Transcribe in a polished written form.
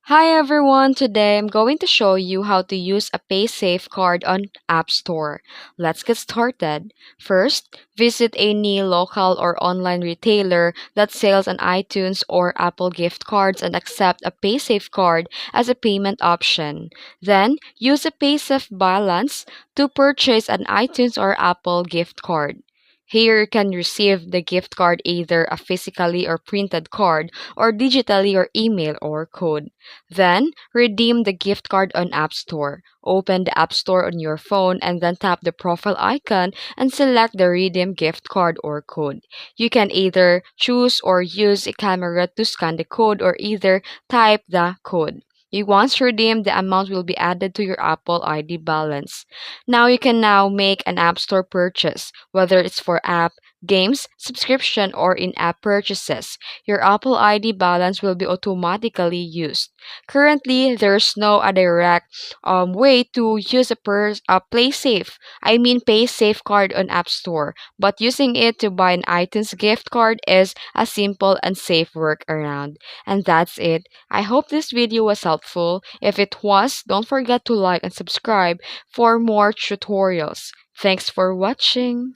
Hi everyone, today I'm going to show you how to use a Paysafecard on Appstore. Let's get started. First, visit any local or online retailer that sells an iTunes or Apple gift cards and accept a Paysafecard as a payment option. Then, use a Paysafe balance to purchase an iTunes or Apple gift card. Here you can receive the gift card either a physically or printed card or digitally or email or code. Then, redeem the gift card on App Store. Open the App Store on your phone and then tap the profile icon and select the redeem gift card or code. You can either choose or use a camera to scan the code or either type the code. You once redeemed, the amount will be added to your Apple ID balance. Now you can now make an App Store purchase, whether it's for app, games, subscription, or in-app purchases. Your Apple ID balance will be automatically used. Currently, there's no a direct way to use a Play Safe. I mean Pay Safe card on App Store, but using it to buy an iTunes gift card is a simple and safe workaround. And that's it. I hope this video was helpful. If it was, don't forget to like and subscribe for more tutorials. Thanks for watching.